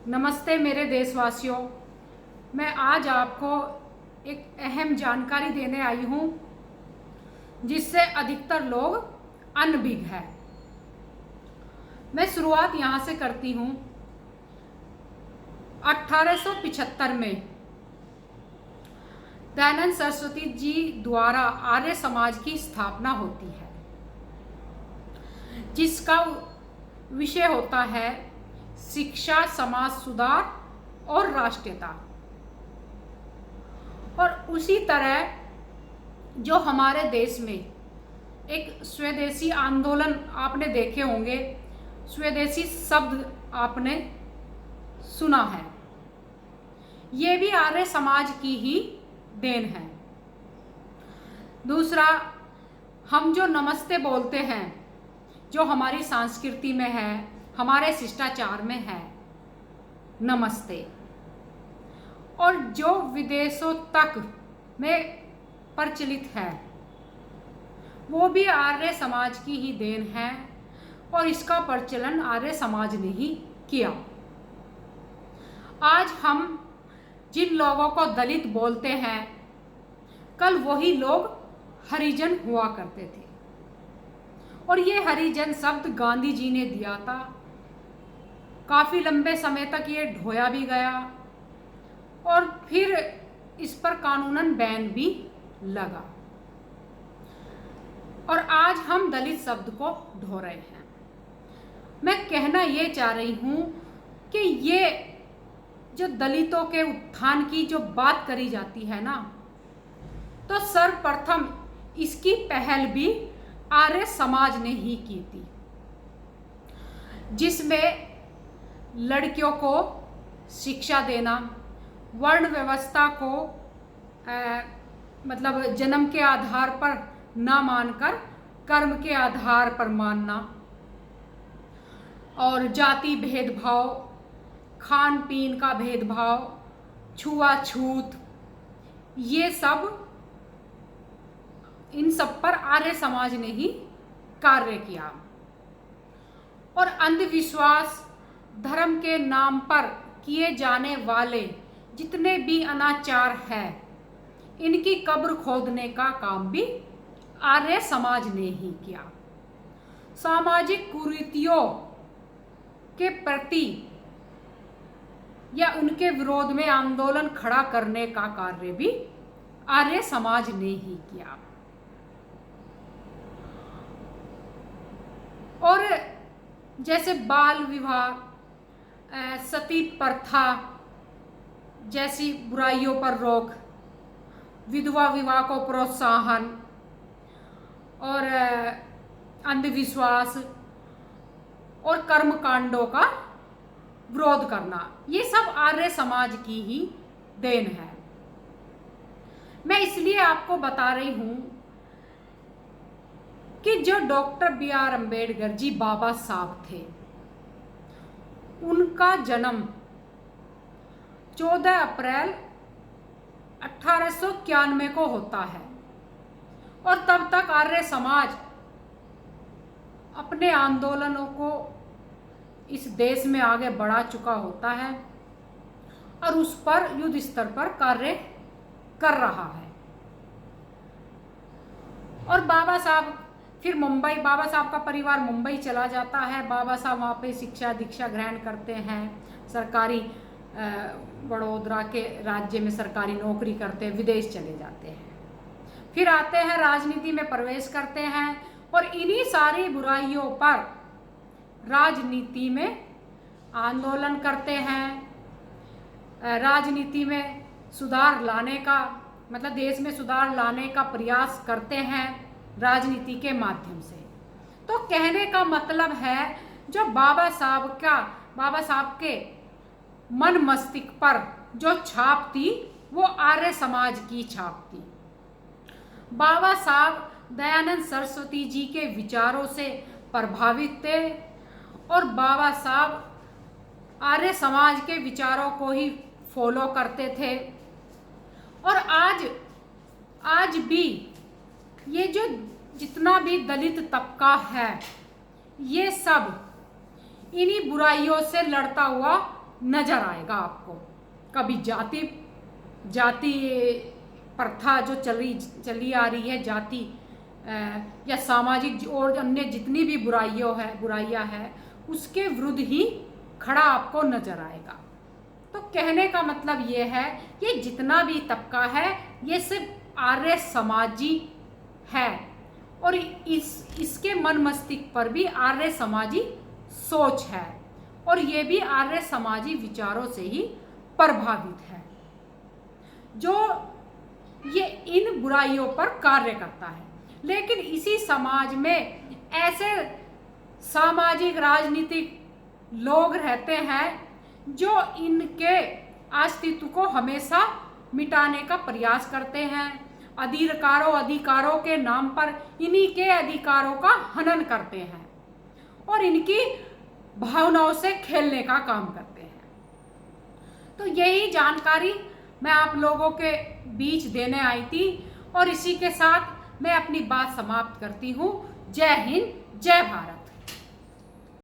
नमस्ते मेरे देशवासियों। मैं आज आपको एक अहम जानकारी देने आई हूँ जिससे अधिकतर लोग अनभिज्ञ हैं। मैं शुरुआत यहाँ से करती हूँ। 1875 में दयानंद सरस्वती जी द्वारा आर्य समाज की स्थापना होती है, जिसका विषय होता है शिक्षा, समाज सुधार और राष्ट्रीयता। और उसी तरह जो हमारे देश में एक स्वदेशी आंदोलन आपने देखे होंगे, स्वदेशी शब्द आपने सुना है, ये भी आर्य समाज की ही देन है। दूसरा, हम जो नमस्ते बोलते हैं, जो हमारी संस्कृति में है, हमारे शिष्टाचार में है नमस्ते, और जो विदेशों तक में प्रचलित है, वो भी आर्य समाज की ही देन है और इसका प्रचलन आर्य समाज ने ही किया। आज हम जिन लोगों को दलित बोलते हैं, कल वही लोग हरिजन हुआ करते थे, और ये हरिजन शब्द गांधी जी ने दिया था। काफ़ी लंबे समय तक ये ढोया भी गया और फिर इस पर कानूनन बैन भी लगा, और आज हम दलित शब्द को ढो रहे हैं। मैं कहना ये चाह रही हूँ कि ये जो दलितों के उत्थान की जो बात करी जाती है ना, तो सर्वप्रथम इसकी पहल भी आर्य समाज ने ही की थी, जिसमें लड़कियों को शिक्षा देना, वर्ण व्यवस्था को मतलब जन्म के आधार पर ना मानकर कर्म के आधार पर मानना, और जाति भेदभाव, खान पीन का भेदभाव, छुआछूत, ये सब, इन सब पर आर्य समाज ने ही कार्य किया। और अंधविश्वास, धर्म के नाम पर किए जाने वाले जितने भी अनाचार हैं, इनकी कब्र खोदने का काम भी आर्य समाज ने ही किया। सामाजिक कुरीतियों के प्रति या उनके विरोध में आंदोलन खड़ा करने का कार्य भी आर्य समाज ने ही किया। और जैसे बाल विवाह, सती प्रथा जैसी बुराइयों पर रोक, विधवा विवाह को प्रोत्साहन, और अंधविश्वास और कर्मकांडों का विरोध करना, ये सब आर्य समाज की ही देन है। मैं इसलिए आपको बता रही हूँ कि जो डॉक्टर बी.आर. अम्बेडकर जी बाबा साहब थे, उनका जन्म 14 अप्रैल 1891 को होता है, और तब तक आर्य समाज अपने आंदोलनों को इस देश में आगे बढ़ा चुका होता है और उस पर युद्ध स्तर पर कार्य कर रहा है। और बाबा साहब फिर मुंबई, बाबा साहब का परिवार मुंबई चला जाता है। बाबा साहब वहाँ पे शिक्षा दीक्षा ग्रहण करते हैं, सरकारी वडोदरा के राज्य में सरकारी नौकरी करते हैं, विदेश चले जाते हैं, फिर आते हैं, राजनीति में प्रवेश करते हैं, और इन्हीं सारी बुराइयों पर राजनीति में आंदोलन करते हैं। राजनीति में सुधार लाने का मतलब देश में सुधार लाने का प्रयास करते हैं राजनीति के माध्यम से। तो कहने का मतलब है, जो बाबा साहब के मन मस्तिष्क पर जो छाप थी, वो आर्य समाज की छाप थी। बाबा साहब दयानंद सरस्वती जी के विचारों से प्रभावित थे, और बाबा साहब आर्य समाज के विचारों को ही फॉलो करते थे। और आज भी ये जो जितना भी दलित तबका है, ये सब इन्हीं बुराइयों से लड़ता हुआ नजर आएगा आपको। कभी जाति प्रथा जो चली आ रही है, जाति या सामाजिक और अन्य जितनी भी बुराइयां हैं उसके विरुद्ध ही खड़ा आपको नजर आएगा। तो कहने का मतलब ये है, ये जितना भी तबका है ये सिर्फ आर्य समाजी है और इसके मन मस्तिष्क पर भी आर्य समाजी सोच है और ये भी आर्य समाजी विचारों से ही प्रभावित है, जो ये इन बुराइयों पर कार्य करता है। लेकिन इसी समाज में ऐसे सामाजिक राजनीतिक लोग रहते हैं जो इनके अस्तित्व को हमेशा मिटाने का प्रयास करते हैं, अधिकारों के नाम पर इन्हीं के अधिकारों का हनन करते हैं और इनकी भावनाओं से खेलने का काम करते हैं। तो यही जानकारी मैं आप लोगों के बीच देने आई थी और इसी के साथ मैं अपनी बात समाप्त करती हूँ। जय हिंद, जय भारत।